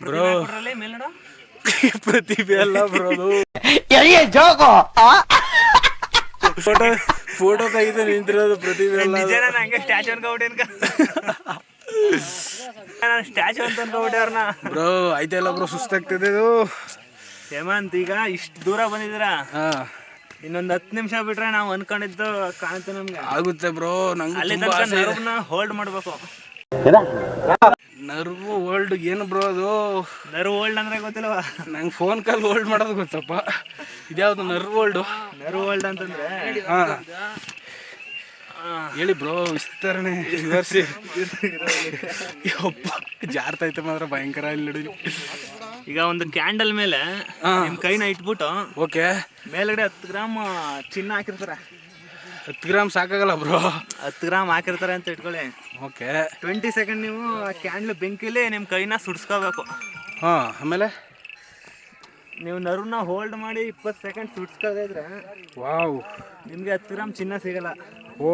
Bro ಪ್ರತಿಭೆ ಅಲ್ಲ bro photo ತೆಗೆದು ನಿಂತಿರೋದು ಪ್ರತಿಭೆ ಅಲ್ಲ. ಸ್ಟ್ಯಾಚು ಅಂತ ಅನ್ಕೋಬಿಟ್ಟೆ ಅವ್ರನ್ನ. ಬ್ರೋ ಆಯ್ತಲ್ಲ ಬ್ರೋ, ಸುಸ್ತಾಗ್ತದೆ ಇದು. ಹೇಮಂತ್ ಈಗ ಇಷ್ಟು ದೂರ ಬಂದಿದ್ದೀರಾ, ಇನ್ನೊಂದು 10 ನಿಮಿಷ ಬಿಟ್ರೆ ನಾವು ಅನ್ಕೊಂಡಿದ್ದು ಕಾಣುತ್ತೆ ನಮ್ಗೆ. ಆಗುತ್ತೆ ಬ್ರೋ, ನಂಗೆ ಅಲ್ಲಿ ನರ್ವ್ನ ಹೋಲ್ಡ್ ಮಾಡ್ಬೇಕು. ನರ್ವ್ ಹೋಲ್ಡ್ ಏನು ಬ್ರೋ ಅದು? ನರ್ವ್ ಹೋಲ್ಡ್ ಅಂದ್ರೆ ಗೊತ್ತಿಲ್ವಾ? ನಂಗೆ ಫೋನ್ ಕಾಲ್ ಹೋಲ್ಡ್ ಮಾಡೋದು ಗೊತ್ತಪ್ಪ, ಇದ್ಯಾವುದು ನರ್ವ್ ಹೋಲ್ಡ್? ನರ್ವ್ ಹೋಲ್ಡ್ ಅಂತಂದ್ರೆ ಹೇಳಿ ಬ್ರೋ, ವಿಸ್ತರಣೆ ವಿವರಿಸಿ. ಜಾರ್ತೈತೆ ಮಾತ್ರ ಭಯಂಕರ ಇಲ್ಲಿ ನೋಡಿ. ಈಗ ಒಂದು ಕ್ಯಾಂಡಲ್ ಮೇಲೆ ನಿಮ್ ಕೈನ ಇಟ್ಬಿಟ್ಟು ಓಕೆ ಮೇಲ್ಗಡೆ 10 ಗ್ರಾಮ್ ಚಿನ್ನ ಹಾಕಿರ್ತಾರೆ. 10 ಗ್ರಾಮ್ ಸಾಕಾಗಲ್ಲ ಬ್ರೋ? 10 ಗ್ರಾಮ್ ಹಾಕಿರ್ತಾರೆ ಅಂತ ಇಟ್ಕೊಳ್ಳಿ. ಓಕೆ 20 ಸೆಕೆಂಡ್ ನೀವು ಆ ಕ್ಯಾಂಡಲ್ ಬೆಂಕಿಲಿ ನಿಮ್ಮ ಕೈನ ಸುಡ್ಸ್ಕೋಬೇಕು. ಆಮೇಲೆ ನೀವು ನರ್ವ್ನ ಹೋಲ್ಡ್ ಮಾಡಿ 20 ಸೆಕೆಂಡ್ ಸುಡ್ಸ್ಕೋದಿದ್ರೆ ವಾವ್ ನಿಮ್ಗೆ 10 ಗ್ರಾಮ್ ಚಿನ್ನ ಸಿಗಲ್ಲ. ಓ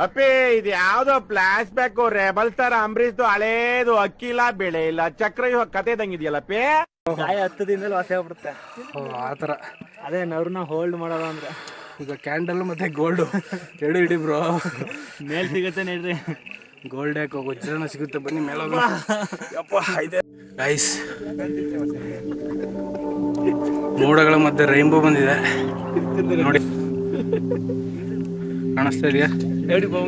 ಅಪ್ಪಿ, ಇದು ಯಾವ್ದೋ ಫ್ಲಾಶ್ ಬ್ಯಾಕ್ ರೆಬಲ್ ಸ್ಟಾರ್ ಅಂಬರೀಶ್ದು ಹಳೇದು, ಅಕ್ಕಿ ಇಲ್ಲ ಬೆಳೆ ಇಲ್ಲ ಚಕ್ರ ಕತೆ ಇದಂಗಿದೆಯಲ್ಲಪ್ಪಿ. ಗಾಯ 10 ದಿನದಲ್ಲಿ ವಾಸಿ ಆಗ್ಬಿಡುತ್ತೆ. ಆ ಥರ ಅದೇ ನರ್ವ್ನ ಹೋಲ್ಡ್ ಮಾಡೋದು ಅಂದ್ರೆ. ಈಗ ಕ್ಯಾಂಡಲ್ ಮತ್ತೆ ಗೋಲ್ಡು ಎರಡು ಇಡಿ ಬ್ರೋ. ಮೇಲ್ ಸಿಗುತ್ತೆ ನೋಡ್ರಿ, ಗೋಲ್ಡ್ ಯಾಕೋ ವಜ್ರನ ಸಿಗುತ್ತೆ. ಬನ್ನಿ ಮೇಲೆ ಯಪ್ಪ ಇದೆ ಗೈಸ್. ಮೋಡಗಳ ಮಧ್ಯೆ ರೈನ್ಬೋ ಬಂದಿದೆ ನೋಡಿ, ಕಾಣಿಸ್ತಾ ಇದೆಯಾ? ರೈನ್ಬೋ.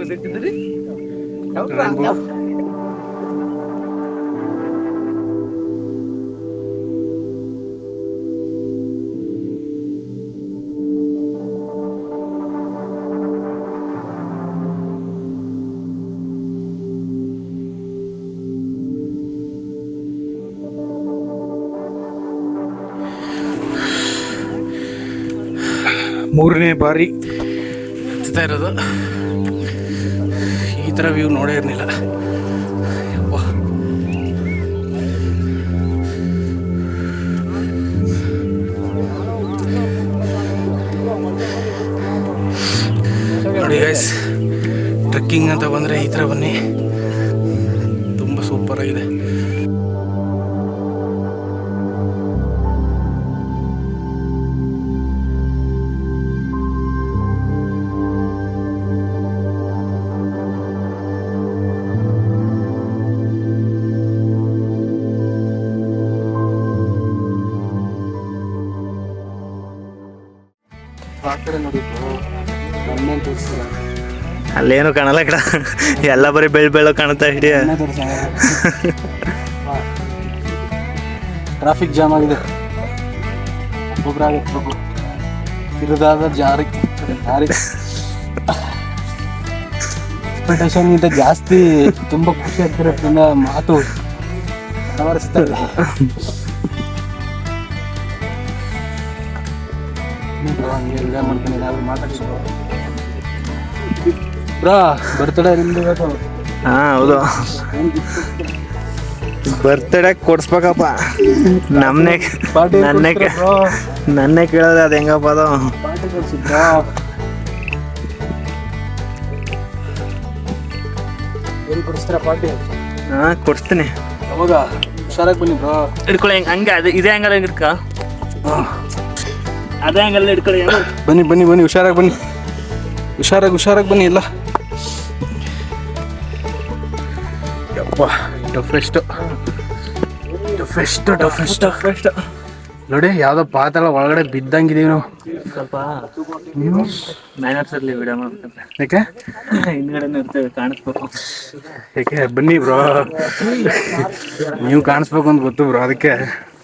ಮೂರನೇ ಬಾರಿ ಹತ್ತಾ ಇರೋದು. ಈ ಥರ ವ್ಯೂ ನೋಡೇ ಇರಲಿಲ್ಲ. ನೋಡಿ ಗೈಸ್, ಟ್ರೆಕ್ಕಿಂಗ್ ಅಂತ ಬಂದರೆ ಈ ಥರ ಬನ್ನಿ, ತುಂಬ ಸೂಪರ್ ಆಗಿದೆ. ಅಲ್ಲೇನು ಕಾಣಲ್ಲ ಕಡ, ಎಲ್ಲ ಬರೀ ಬೆಳ್ಳ ಕಾಣುತ್ತಾ ಹಿಡಿಯ. ಟ್ರಾಫಿಕ್ ಜಾಮ್ ಆಗಿದೆ, ಇರುದಾದ ಜಾರಿ ಎಕ್ಸ್ಪೆಕ್ಟೇಷನ್ಗಿಂತ ಜಾಸ್ತಿ ತುಂಬ ಖುಷಿ ಆಗ್ತಿರೋದ್ರಿಂದ ಮಾತು ಸವರಿಸ್ತಾ ಇದೆ. ಮಾಡ್ತೀನಿ ಏನಾದ್ರು ಮಾತಾಡ್ಸೋ ಬ್ರಾ. ಬರ್ತಡೇ ನಿಮ್ದು ಇವತ್ತು? ಹೌದು, ಬರ್ತಡೇ ಕೊಡ್ಸ್ಬೇಕಪ್ಪ. ನನ್ನೇ ಕೇಳೋದು, ಅದು ಹೆಂಗಪ್ಪ ಅದು? ಪಾರ್ಟಿ ಕೊಡ್ಸಿದ್ದ? ಏನು ಕೊಡಿಸ್ತೀರಾ ಪಾರ್ಟಿ? ಕೊಡ್ಸ್ತೀನಿ. ಅವಾಗ ಹುಷಾರಾಗಿ ಬನ್ನಿ ಬ್ರೋ. ಹಿಡ್ಕೊಳ್ಳಿ, ಹಂಗೆ ಅದು ಇದೇ ಹಂಗಲ್ಲ ಹಿಡ್ಕ, ಅದೇ ಹಂಗಲ್ಲ ಹಿಡ್ಕೊಳ್ಳಿ. ಬನ್ನಿ ಬನ್ನಿ ಬನ್ನಿ, ಹುಷಾರಾಗಿ ಬನ್ನಿ, ಹುಷಾರಾಗಿ ಬನ್ನಿ ಎಲ್ಲ. ಯಪ್ಪ ಟಫೆಸ್ಟ್ ನೋಡಿ, ಯಾವುದೋ ಪಾತಾಳ ಒಳಗಡೆ ಬಿದ್ದಂಗಿದೀವಿ ನಾವು. ಸ್ವಲ್ಪ ಮ್ಯಾನರ್ಸ್ ಅಲ್ಲಿ ವಿಡಿಯೋ ಮಾಡ್ಬೇಕಂದ್ರೆ. ಯಾಕೆ ಹಿಂದ್ಗಡೆ ಇರ್ತೇವೆ, ಕಾಣಿಸ್ಬೇಕು. ಯಾಕೆ ಬನ್ನಿ ಬ್ರೋ, ನೀವು ಕಾಣಿಸ್ಬೇಕು ಅಂತ ಗೊತ್ತು ಬ್ರೋ, ಅದಕ್ಕೆ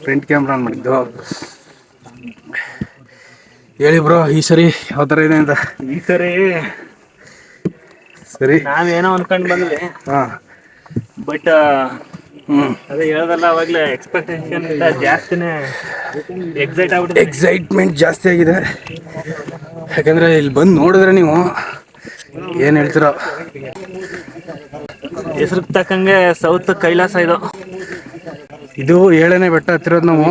ಫ್ರಂಟ್ ಕ್ಯಾಮ್ರಾ ಆನ್ ಮಾಡಿದ್ದು. ಹೇಳಿ ಬ್ರೋ, ಈ ಸರಿ ಯಾವ ಥರ ಇದೆ ಅಂತ? ಈ ಸರಿ ನಾವೇನೋ ಅನ್ಕೊಂಡು ಬಂದ್ವಿ, ಬಟ್ ಅದೇ ಹೇಳ್ದಲ್ಲ ಅವಾಗಲೇ, ಎಕ್ಸ್ಪೆಕ್ಟೇಷನ್ ಜಾಸ್ತಿನೇ ಎಕ್ಸೈಟ್ಮೆಂಟ್ ಜಾಸ್ತಿ ಆಗಿದೆ. ಯಾಕಂದರೆ ಇಲ್ಲಿ ಬಂದು ನೋಡಿದ್ರೆ ನೀವು ಏನು ಹೇಳ್ತೀರೋ. ಹೆಸರಿಗೆ ತಕ್ಕಂಗೆ ಸೌತ್ ಕೈಲಾಸ ಇದು 7ನೇ ಬೆಟ್ಟ ಹತ್ತಿರೋದು ನಾವು.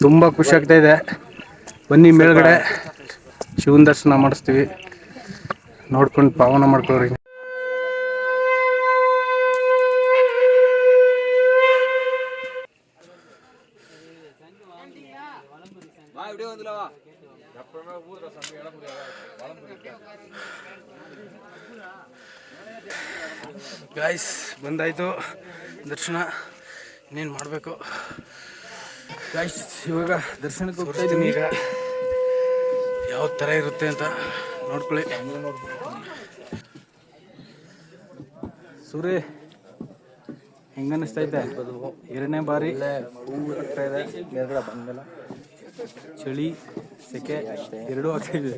ತುಂಬ ಖುಷಿ ಆಗ್ತಾ ಇದೆ. ಬನ್ನಿ ಮೇಲ್ಗಡೆ ಶಿವನ ದರ್ಶನ ಮಾಡಿಸ್ತೀವಿ, ನೋಡ್ಕೊಂಡು ಪಾವನ ಮಾಡ್ಕೊಳ್ರಿ. ಗಾಯ್ಸ್ ಬಂದಾಯಿತು ದರ್ಶನ. ಇನ್ನೇನು ಮಾಡಬೇಕು ಗಾಯ್ಸ್. ಇವಾಗ ದರ್ಶನಕ್ಕೆ ಹೋಗ್ತಾ ಇದ್ದೀನಿ. ಈಗ ಯಾವ ಥರ ಇರುತ್ತೆ ಅಂತ ನೋಡ್ಕೊಳ್ಳಿ. ಸೂರ್ಯ ಹೆಂಗನ್ನಿಸ್ತೈತೆ? 2ನೇ ಬಾರಿ ಚಳಿ ಸೆಕೆ ಎರಡೂ ಆಗ್ತಾಯಿದೆ.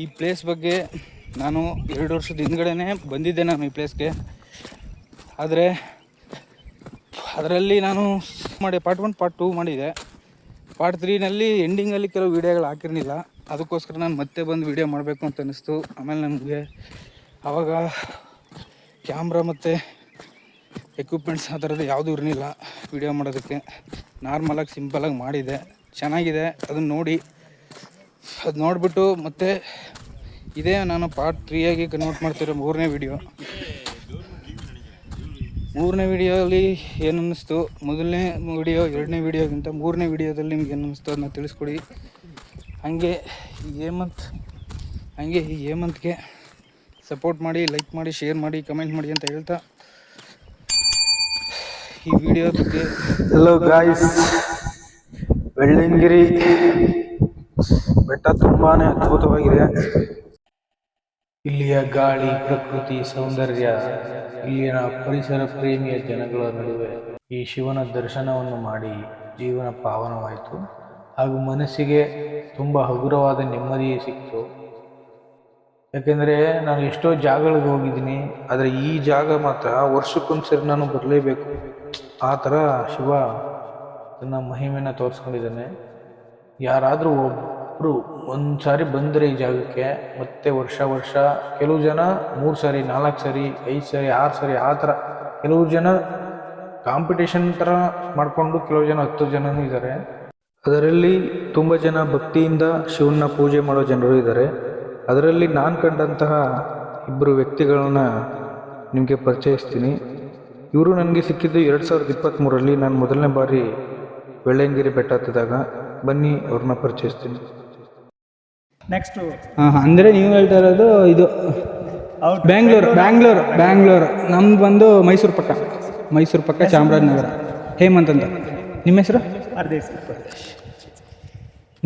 ಈ ಪ್ಲೇಸ್ ಬಗ್ಗೆ ನಾನು 2 ವರ್ಷದ ಹಿಂದ್ಗಡೆನೇ ಬಂದಿದ್ದೆ ನಾನು ಈ ಪ್ಲೇಸ್ಗೆ. ಆದರೆ ಅದರಲ್ಲಿ ನಾನು ಪಾರ್ಟ್ 1 ಪಾರ್ಟ್ 2 ಮಾಡಿದೆ. ಪಾರ್ಟ್ 3ನಲ್ಲಿ ಎಂಡಿಂಗಲ್ಲಿ ಕೆಲವು ವೀಡಿಯೋಗಳು ಹಾಕಿರಲಿಲ್ಲ. ಅದಕ್ಕೋಸ್ಕರ ನಾನು ಮತ್ತೆ ಬಂದು ವೀಡಿಯೋ ಮಾಡಬೇಕು ಅಂತ ಅನ್ನಿಸ್ತು. ಆಮೇಲೆ ನನಗೆ ಆವಾಗ ಕ್ಯಾಮ್ರಾ ಮತ್ತು ಎಕ್ವಿಪ್ಮೆಂಟ್ಸ್ ಆ ಥರದ್ದು ಯಾವುದೂ ಇರಲಿಲ್ಲ ವೀಡಿಯೋ ಮಾಡೋದಕ್ಕೆ. ನಾರ್ಮಲಾಗಿ ಸಿಂಪಲಾಗಿ ಮಾಡಿದೆ, ಚೆನ್ನಾಗಿದೆ. ಅದನ್ನು ನೋಡಿ, ಅದು ನೋಡಿಬಿಟ್ಟು ಮತ್ತೆ ಇದೇ ನಾನು ಪಾರ್ಟ್ 3 ಆಗಿ ಕನ್ವರ್ಟ್ ಮಾಡ್ತಿರೋ 3ನೇ ವೀಡಿಯೋ. 3ನೇ ವೀಡಿಯೋಲಿ ಏನು ಅನ್ನಿಸ್ತು, ಮೊದಲನೇ ವೀಡಿಯೋ 2ನೇ ವೀಡಿಯೋಗಿಂತ 3ನೇ ವೀಡಿಯೋದಲ್ಲಿ ನಿಮ್ಗೆ ಏನು ಅನ್ನಿಸ್ತು ಅದನ್ನ ತಿಳಿಸ್ಕೊಡಿ. ಹಾಗೆ ಈ ಹೇಮಂತ್ಗೆ ಸಪೋರ್ಟ್ ಮಾಡಿ, ಲೈಕ್ ಮಾಡಿ, ಶೇರ್ ಮಾಡಿ, ಕಮೆಂಟ್ ಮಾಡಿ ಅಂತ ಹೇಳ್ತಾ ಈ ವಿಡಿಯೋ ಬಗ್ಗೆ ಹಲೋ ಗಾಯ್ಸ್, ಬೆಳ್ಳಂಗಿರಿ ಬೆಟ್ಟ ತುಂಬಾ ಅದ್ಭುತವಾಗಿದೆ. ಇಲ್ಲಿಯ ಗಾಳಿ, ಪ್ರಕೃತಿ, ಸೌಂದರ್ಯ, ಇಲ್ಲಿನ ಪರಿಸರ ಪ್ರೇಮಿಯ ಜನಗಳ ನಡುವೆ ಈ ಶಿವನ ದರ್ಶನವನ್ನು ಮಾಡಿ ಜೀವನ ಪಾವನವಾಯಿತು. ಹಾಗೂ ಮನಸ್ಸಿಗೆ ತುಂಬ ಹಗುರವಾದ ನೆಮ್ಮದಿ ಸಿಕ್ತು. ಯಾಕೆಂದರೆ ನಾನು ಎಷ್ಟೋ ಜಾಗಗಳಿಗೆ ಹೋಗಿದ್ದೀನಿ, ಆದರೆ ಈ ಜಾಗ ಮಾತ್ರ ವರ್ಷಕ್ಕೊಂದ್ಸರಿ ನಾನು ಬರಲೇಬೇಕು. ಆ ಥರ ಶಿವ ತನ್ನ ಮಹಿಮೆಯನ್ನು ತೋರಿಸ್ಕೊಂಡಿದ್ದಾನೆ. ಯಾರಾದರೂ ಒಬ್ಬರು ಒಂದು ಸಾರಿ ಬಂದರೆ ಈ ಜಾಗಕ್ಕೆ ಮತ್ತೆ ವರ್ಷ ಕೆಲವು ಜನ 3 ಸಾರಿ 4 ಸಾರಿ 5 ಸಾರಿ 6 ಸಾರಿ ಆ ಥರ, ಕೆಲವು ಜನ ಕಾಂಪಿಟೇಷನ್ ಥರ ಮಾಡಿಕೊಂಡು ಕೆಲವು ಜನ 10 ಜನನೂ ಇದ್ದಾರೆ. ಅದರಲ್ಲಿ ತುಂಬ ಜನ ಭಕ್ತಿಯಿಂದ ಶಿವನ ಪೂಜೆ ಮಾಡೋ ಜನರು ಇದ್ದಾರೆ. ಅದರಲ್ಲಿ ನಾನು ಕಂಡಂತಹ 2 ವ್ಯಕ್ತಿಗಳನ್ನ ನಿಮಗೆ ಪರಿಚಯಿಸ್ತೀನಿ. ಇವರು ನನಗೆ ಸಿಕ್ಕಿದ್ದು 2023ರಲ್ಲಿ. ನಾನು ಮೊದಲನೇ ಬಾರಿ ಬೆಳ್ಳಂಗಿರಿ ಬೆಟ್ಟ ಹತ್ತಿದಾಗ. ಬನ್ನಿ ಅವ್ರನ್ನ ಪರಿಚಯಿಸ್ತೀನಿ. ನೆಕ್ಸ್ಟು ಅಂದರೆ ನೀವು ಹೇಳ್ತಾ ಇರೋದು ಇದು ಬ್ಯಾಂಗ್ಳೂರು. ನಮ್ದು ಬಂದು ಮೈಸೂರು ಪಕ್ಕ ಚಾಮರಾಜನಗರ. ಹೇಮಂತ್ ಅಂತ. ನಿಮ್ಮ ಹೆಸರು? ಪರದೇಶ್.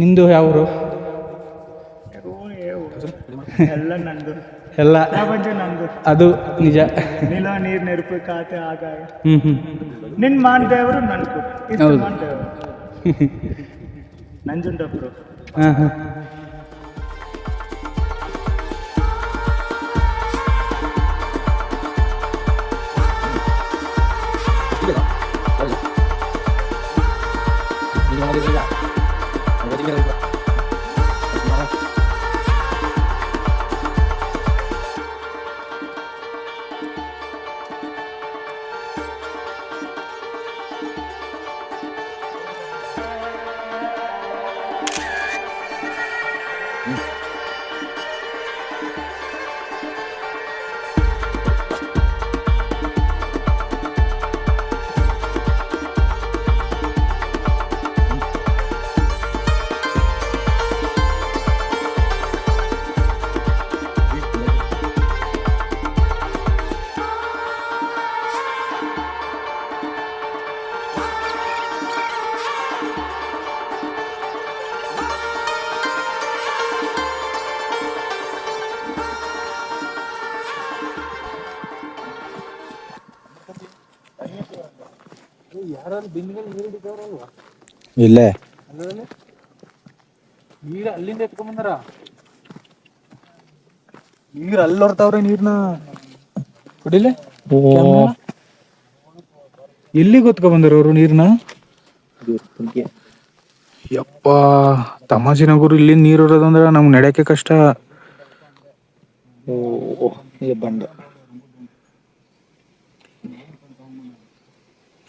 ನಿಂದು ಯಾವರು? ಎಲ್ಲ ನಂದು, ಎಲ್ಲ ಪ್ರಪಂಚ ನಂದು. ಅದು ನಿಜ. ನಿಲ ನೀರ್ ನೆರಪು ಖಾತೆ ಆಗ ಹ್ಞೂ ನಿನ್ ಮಾನ್ದೇವರು ನನ್ಕು ಇಷ್ಟು ಹೌದು. ಮಾನ್ದೇವರು ನಂಜುಂಡಪ್ರು. ಹಾಂ. ಇಲ್ಲೇ ನೀರು ಅಲ್ಲಿಂದ ಎತ್ಕೊಂಬಂದಾರ. ನೀರ್ ಅಲ್ಲಿ ಹೊರ್ತಾವ್ರೆ ನೀರ್ನ ಕುಡಿಲೆ. ಎಲ್ಲಿ ಗೊತ್ಕೊ ಬಂದಾರ ಅವರು ನೀರ್ನ? ಯಪ್ಪ ತಮಾಜಿನಗರು ಇಲ್ಲಿ ನೀರ್ ಇರೋದಂದ್ರ ನಮ್ಗೆ ನಡೆಯಕ್ಕೆ ಕಷ್ಟ. ಬಂಡ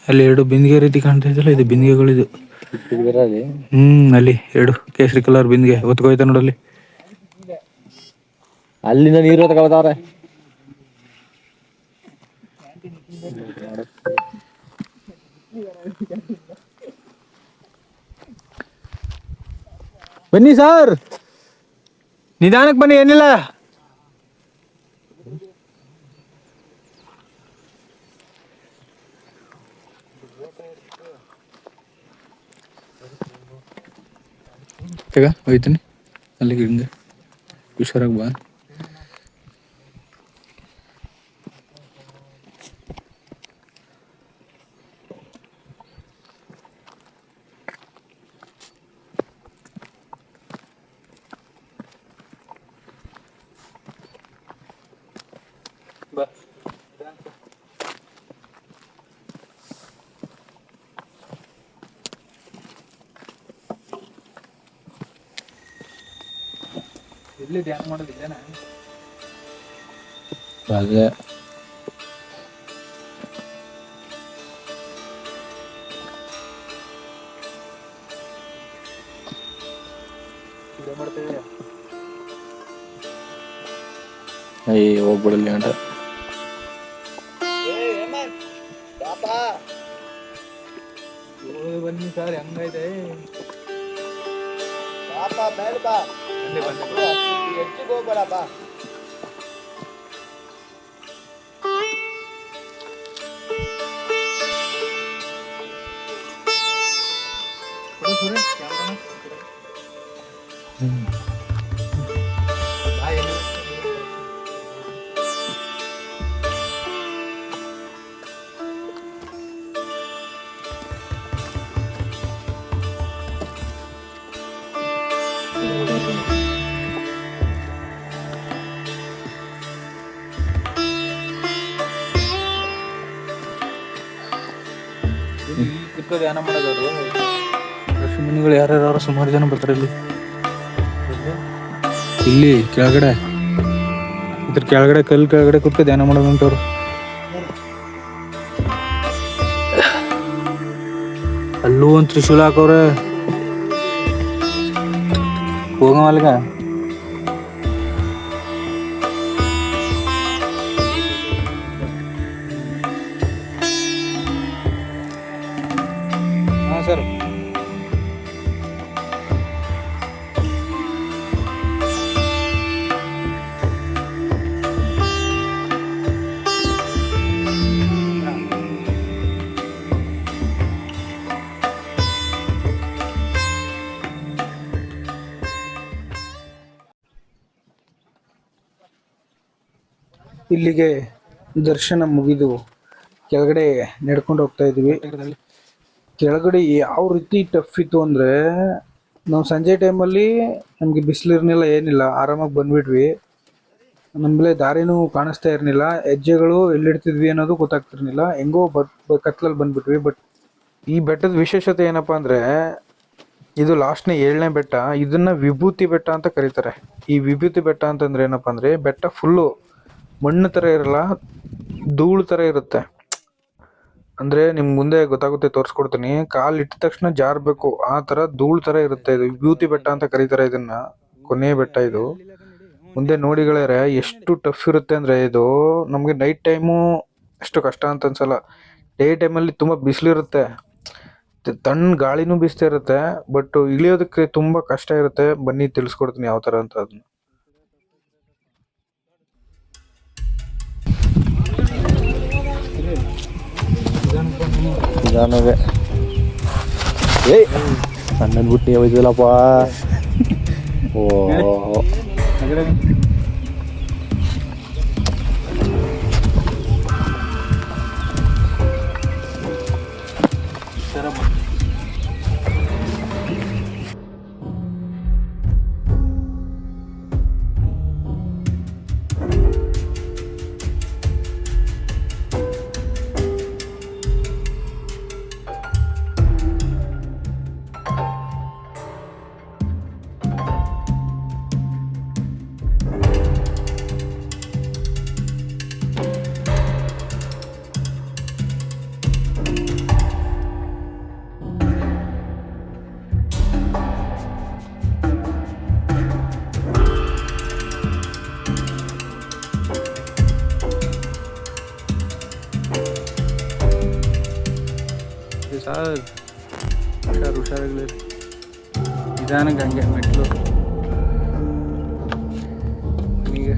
ಅಲ್ಲಿ 2 ಬಿಂದಿಗೆ ರೀತಿ ಕಾಣ್ತಾ ಇದಲ್ಲ, ಇದು ಬಿಂದಿಗೆಗಳಿದು. ಅಲ್ಲಿ 2 ಕೇಸರಿ ಕಲರ್ ಬಿಂದಿಗೆ ಹೊತ್ಕೋಯ್ತ ನೋಡಲ್ಲಿ. ಅಲ್ಲಿಂದ ನೀರು ತಗೊಳ್ತಾವ್ರೆ. ಬನ್ನಿ ಸರ್, ನಿಧಾನಕ್ಕೆ ಬನ್ನಿ, ಏನಿಲ್ಲ. ಹೋಯ್ತೀನಿ ಅಲ್ಲಿಗೆ, ಹಿಂಗೆ ಹುಷಾರಾಗಿ ಬಾ. ಎಲ್ಲಿ ಧ್ಯಾನ ಮಾಡೋದಿಲ್ಲ ಅದೇ ಮಾಡ್ತೇವೆ. ಹೋಗ್ಬಿಡಲಿ ಅಂತ ಬನ್ನಿ ಸರ್, ಹೆಂಗೈತೆ? ಧ್ಯಾನ ಮಾಡೋದು ಋಷಿ ಮುನಿಗಳು ಯಾರ್ಯಾರು ಸುಮಾರು ಜನ ಬರ್ತಾರೆ ಇಲ್ಲಿ ಕೆಳಗಡೆ, ಇದ್ರ ಕೆಳಗಡೆ ಕಲ್ಲು ಕೆಳಗಡೆ ಕೂತ್ಕೊ ಧ್ಯಾನ ಮಾಡೋದಂತವ್ರು. ಅಲ್ಲೂ ಒಂದು ತ್ರಿಶೂಲ ಹಾಕವ್ರೆ. ಹೋಗವಲ್ಗ ಸರ್. ಇಲ್ಲಿಗೆ ದರ್ಶನ ಮುಗಿದು ಕೆಳಗಡೆ ನಡ್ಕೊಂಡು ಹೋಗ್ತಾ ಇದ್ವಿ. ಕೆಳಗಡೆ ಯಾವ ರೀತಿ ಟಫ್ ಇತ್ತು ಅಂದರೆ, ನಾವು ಸಂಜೆ ಟೈಮಲ್ಲಿ ನಮಗೆ ಬಿಸಿಲಿರ್ನಿಲ್ಲ, ಏನಿಲ್ಲ, ಆರಾಮಾಗಿ ಬಂದ್ಬಿಟ್ವಿ. ನಮ್ಮಲ್ಲೇ ದಾರಿನೂ ಕಾಣಿಸ್ತಾ ಇರಲಿಲ್ಲ, ಹೆಜ್ಜೆಗಳು ಎಲ್ಲಿಡ್ತಿದ್ವಿ ಅನ್ನೋದು ಗೊತ್ತಾಗ್ತಿರ್ಲಿಲ್ಲ. ಹೆಂಗೋ ಕತ್ಲಲ್ಲಿ ಬಂದ್ಬಿಟ್ವಿ. ಬಟ್ ಈ ಬೆಟ್ಟದ ವಿಶೇಷತೆ ಏನಪ್ಪ ಅಂದರೆ, ಇದು ಲಾಸ್ಟ್ನೇ 7ನೇ ಬೆಟ್ಟ. ಇದನ್ನ ವಿಭೂತಿ ಬೆಟ್ಟ ಅಂತ ಕರೀತಾರೆ. ಈ ವಿಭೂತಿ ಬೆಟ್ಟ ಅಂತಂದ್ರೆ ಏನಪ್ಪ ಅಂದರೆ, ಬೆಟ್ಟ ಫುಲ್ಲು ಮಣ್ಣು ಥರ ಇರಲ್ಲ, ಧೂಳು ಥರ ಇರುತ್ತೆ. ಅಂದರೆ ನಿಮ್ಗೆ ಮುಂದೆ ಗೊತ್ತಾಗುತ್ತೆ, ತೋರಿಸ್ಕೊಡ್ತೀನಿ. ಕಾಲು ಇಟ್ಟ ತಕ್ಷಣ ಜಾರಬೇಕು, ಆ ಥರ ಧೂಳು ಥರ ಇರುತ್ತೆ. ಇದು ವಿಭೂತಿ ಬೆಟ್ಟ ಅಂತ ಕರೀತಾರೆ ಇದನ್ನ. ಕೊನೆಯ ಬೆಟ್ಟ ಇದು. ಮುಂದೆ ನೋಡಿಗಳೇ ಎಷ್ಟು ಟಫ್ ಇರುತ್ತೆ ಅಂದರೆ, ಇದು ನಮಗೆ ನೈಟ್ ಟೈಮು ಎಷ್ಟು ಕಷ್ಟ ಅಂತ ಅನ್ಸಲ್ಲ. ಡೇ ಟೈಮಲ್ಲಿ ತುಂಬ ಬಿಸಿಲಿರುತ್ತೆ, ತಣ್ಣ ಗಾಳಿನೂ ಬೀಸ್ತಾ ಇರುತ್ತೆ. ಬಟ್ ಇಳಿಯೋದಕ್ಕೆ ತುಂಬ ಕಷ್ಟ ಇರುತ್ತೆ. ಬನ್ನಿ ತಿಳಿಸ್ಕೊಡ್ತೀನಿ ಯಾವ ಥರ ಅಂತ ಅದನ್ನ. ನಿಧಾನವೇ ಸಣ್ಣನ್ ಬುಟ್ಟಿ ಹೋಯ್ತಲ್ಲಪ್ಪ. ಓ ಸರ್, ಹುಷಾರಾಗಲಿ, ನಿಧಾನಕ್ಕೆ ಹಂಗೆ ಮೆಟ್ಲು. ಈಗ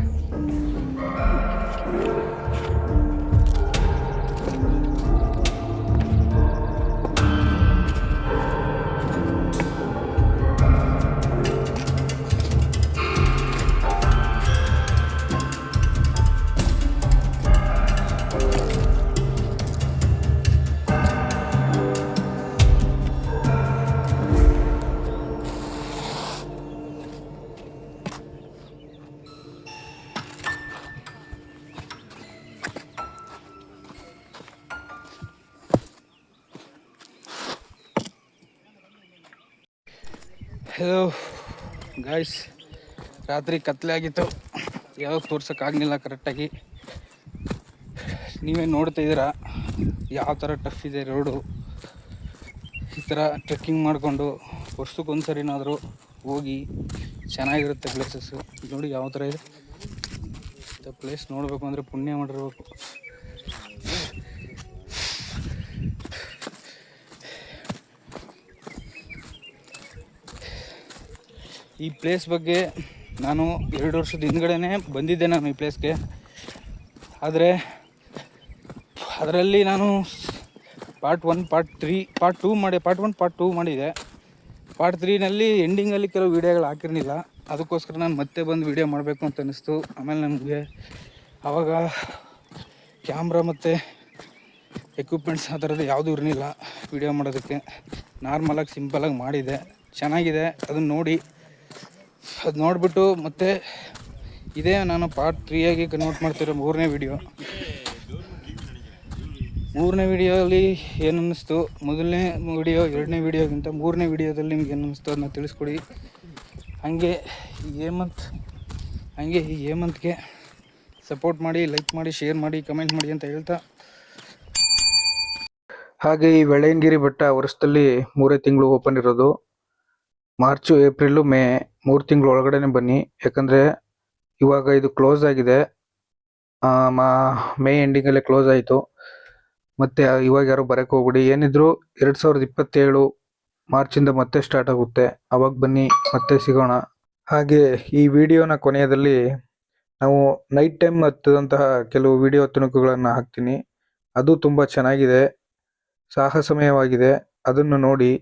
ಹಲೋ ಗಾಯ್ಸ್, ರಾತ್ರಿ ಕತ್ಲೆ ಆಗಿತ್ತು, ಯಾವಾಗ ತೋರ್ಸೋಕ್ಕಾಗಲಿಲ್ಲ ಕರೆಕ್ಟಾಗಿ. ನೀವೇ ನೋಡ್ತಾ ಇದ್ದೀರಾ ಯಾವ ಥರ ಟಫ್ ಇದೆ ರೋಡು. ಈ ಥರ ಟ್ರೆಕ್ಕಿಂಗ್ ಮಾಡಿಕೊಂಡು ವರ್ಷಕ್ಕೊಂದ್ಸರಿನಾದರೂ ಹೋಗಿ ಚೆನ್ನಾಗಿರುತ್ತೆ ಪ್ಲೇಸಸ್ಸು. ನೋಡಿ ಯಾವ ಥರ ಇದೆ. ಇಂಥ ಪ್ಲೇಸ್ ನೋಡಬೇಕು ಅಂದರೆ ಪುಣ್ಯ ಮಾಡಿರ್ಬೇಕು. ಈ ಪ್ಲೇಸ್ ಬಗ್ಗೆ ನಾನು 2 ವರ್ಷದ ಹಿಂದ್ಗಡೆನೇ ಬಂದಿದ್ದೆ ನಾನು ಈ ಪ್ಲೇಸ್ಗೆ. ಆದರೆ ಅದರಲ್ಲಿ ನಾನು ಪಾರ್ಟ್ 1 ಪಾರ್ಟ್ 3 ಪಾರ್ಟ್ 2 ಮಾಡಿ, ಪಾರ್ಟ್ 1 ಪಾರ್ಟ್ 2 ಮಾಡಿದೆ. ಪಾರ್ಟ್ 3ನಲ್ಲಿ ಎಂಡಿಂಗಲ್ಲಿ ಕೆಲವು ವೀಡಿಯೋಗಳು ಹಾಕಿರಲಿಲ್ಲ. ಅದಕ್ಕೋಸ್ಕರ ನಾನು ಮತ್ತೆ ಬಂದು ವೀಡಿಯೋ ಮಾಡಬೇಕು ಅಂತ ಅನ್ನಿಸ್ತು. ಆಮೇಲೆ ನನಗೆ ಆವಾಗ ಕ್ಯಾಮ್ರಾ ಮತ್ತು ಎಕ್ವಿಪ್ಮೆಂಟ್ಸ್ ಆ ಥರದ್ದು ಯಾವುದೂ ಇರಲಿಲ್ಲ ವೀಡಿಯೋ ಮಾಡೋದಕ್ಕೆ. ನಾರ್ಮಲಾಗಿ ಸಿಂಪಲಾಗಿ ಮಾಡಿದೆ, ಚೆನ್ನಾಗಿದೆ. ಅದನ್ನು ನೋಡಿ, ಅದು ನೋಡಿಬಿಟ್ಟು ಮತ್ತೆ ಇದೇ ನಾನು ಪಾರ್ಟ್ 3 ಆಗಿ ಕನ್ವರ್ಟ್ ಮಾಡ್ತಿರೋ 3ನೇ ವೀಡಿಯೋ. 3ನೇ ವೀಡಿಯೋಲಿ ಏನು ಅನ್ನಿಸ್ತು, ಮೊದಲನೇ ವೀಡಿಯೋ 2ನೇ ವೀಡಿಯೋಗಿಂತ 3ನೇ ವೀಡಿಯೋದಲ್ಲಿ ನಿಮ್ಗೆ ಏನು ಅನ್ನಿಸ್ತು ಅದನ್ನ ತಿಳಿಸ್ಕೊಡಿ. ಹಾಗೆ ಈ ಹೇಮಂತ್ಗೆ ಸಪೋರ್ಟ್ ಮಾಡಿ, ಲೈಕ್ ಮಾಡಿ, ಶೇರ್ ಮಾಡಿ, ಕಮೆಂಟ್ ಮಾಡಿ ಅಂತ ಹೇಳ್ತಾ, ಹಾಗೆ ಈ ಬೆಳ್ಳಯನಗಿರಿ ಬೆಟ್ಟ ವರ್ಷದಲ್ಲಿ 3 ತಿಂಗಳು ಓಪನ್ ಇರೋದು. ಮಾರ್ಚು, ಏಪ್ರಿಲು, ಮೇ 3 ತಿಂಗಳು ಒಳಗಡೆನೆ ಬನ್ನಿ. ಯಾಕಂದರೆ ಇವಾಗ ಇದು ಕ್ಲೋಸ್ ಆಗಿದೆ. ಮೇ ಎಂಡಿಂಗಲ್ಲೇ ಕ್ಲೋಸ್ ಆಯಿತು. ಮತ್ತು ಇವಾಗ ಯಾರು ಬರೋಕ್ಕೆ ಹೋಗ್ಬಿಡಿ. ಏನಿದ್ರು 2027 ಮಾರ್ಚಿಂದ ಮತ್ತೆ ಸ್ಟಾರ್ಟ್ ಆಗುತ್ತೆ. ಅವಾಗ ಬನ್ನಿ, ಮತ್ತೆ ಸಿಗೋಣ. ಹಾಗೆ ಈ ವಿಡಿಯೋನ ಕೊನೆಯದಲ್ಲಿ ನಾವು ನೈಟ್ ಟೈಮ್ ಹತ್ತದಂತಹ ಕೆಲವು ವಿಡಿಯೋ ತುಣುಕುಗಳನ್ನು ಹಾಕ್ತೀನಿ. ಅದು ತುಂಬ ಚೆನ್ನಾಗಿದೆ, ಸಾಹಸಮಯವಾಗಿದೆ. ಅದನ್ನು ನೋಡಿ.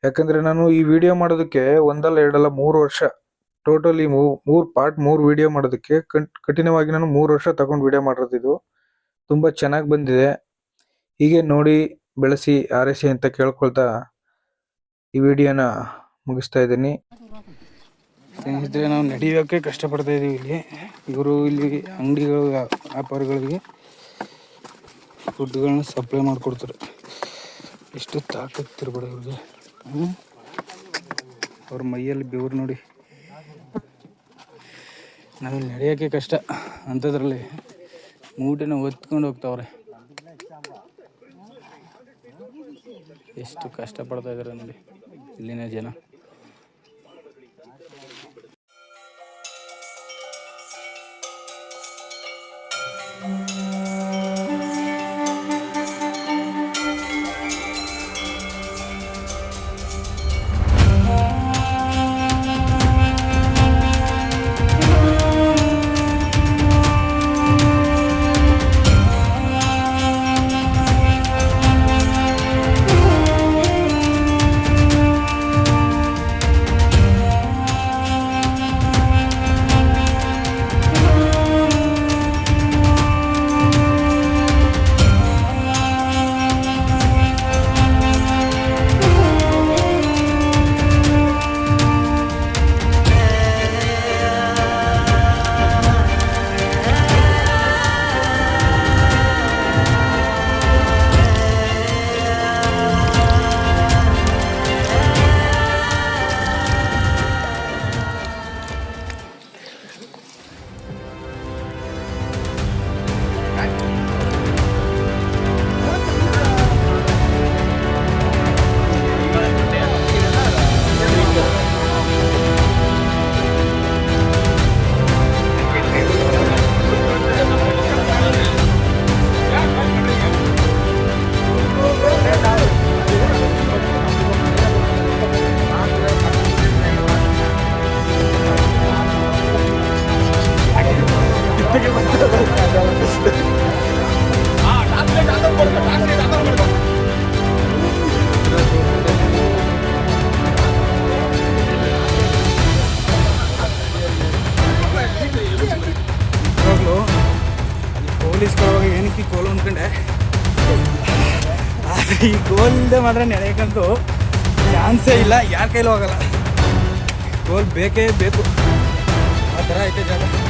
ಯಾಕಂದರೆ ನಾನು ಈ ವಿಡಿಯೋ ಮಾಡೋದಕ್ಕೆ 1 ಅಲ್ಲ 2 ಅಲ್ಲ 3 ವರ್ಷ ಟೋಟಲಿ 3 ವಿಡಿಯೋ ಮಾಡೋದಕ್ಕೆ ಕಠಿಣವಾಗಿ ನಾನು 3 ವರ್ಷ ತಗೊಂಡು ವಿಡಿಯೋ ಮಾಡಿರೋದು. ತುಂಬ ಚೆನ್ನಾಗಿ ಬಂದಿದೆ. ಹೀಗೆ ನೋಡಿ ಬೆಳೆಸಿ ಆರೈಸಿ ಅಂತ ಕೇಳ್ಕೊಳ್ತಾ ಈ ವಿಡಿಯೋನ ಮುಗಿಸ್ತಾ ಇದ್ದೀನಿ. ಸ್ನೇಹಿತರೆ, ನಾವು ನಡೆಯೋಕ್ಕೆ ಕಷ್ಟಪಡ್ತಾ ಇದ್ದೀವಿ. ಇಲ್ಲಿ ಅಂಗಡಿಗಳು ವ್ಯಾಪಾರಿಗಳಿಗೆ ಫುಡ್ಗಳನ್ನ ಸಪ್ಲೈ ಮಾಡಿಕೊಡ್ತಾರೆ. ಎಷ್ಟು ತಾಕತ್ತಿರ್ಬೇಡ ಇವ್ರಿಗೆ. ಅವ್ರ ಮೈಯಲ್ಲಿ ಬೆವರು ನೋಡಿ. ನಾವಿಲ್ಲಿ ನಡೆಯೋಕ್ಕೆ ಕಷ್ಟ, ಅಂಥದ್ರಲ್ಲಿ ಮೂಟೆನ ಹೊತ್ಕೊಂಡು ಹೋಗ್ತಾವ್ರೆ. ಎಷ್ಟು ಕಷ್ಟಪಡ್ತಾ ಇದ್ದಾರೆ ನೋಡಿ ಇಲ್ಲಿನ ಜನ. ಪೊಲೀಸ್ಗಳವಾಗ ಏನಕ್ಕೆ ಕೋಲು ಅಂದ್ಕೊಂಡೆ, ಆದರೆ ಈ ಗೋಲ್ ಇಲ್ಲದೆ ಮಾತ್ರ ನಡೆಯೋಕ್ಕಂತೂ ಚಾನ್ಸೇ ಇಲ್ಲ. ಯಾರ ಕೈಲೂ ಹೋಗಲ್ಲ. ಗೋಲ್ ಬೇಕೇ ಬೇಕು, ಆ ಥರ ಐತೆ ಜಾಗ.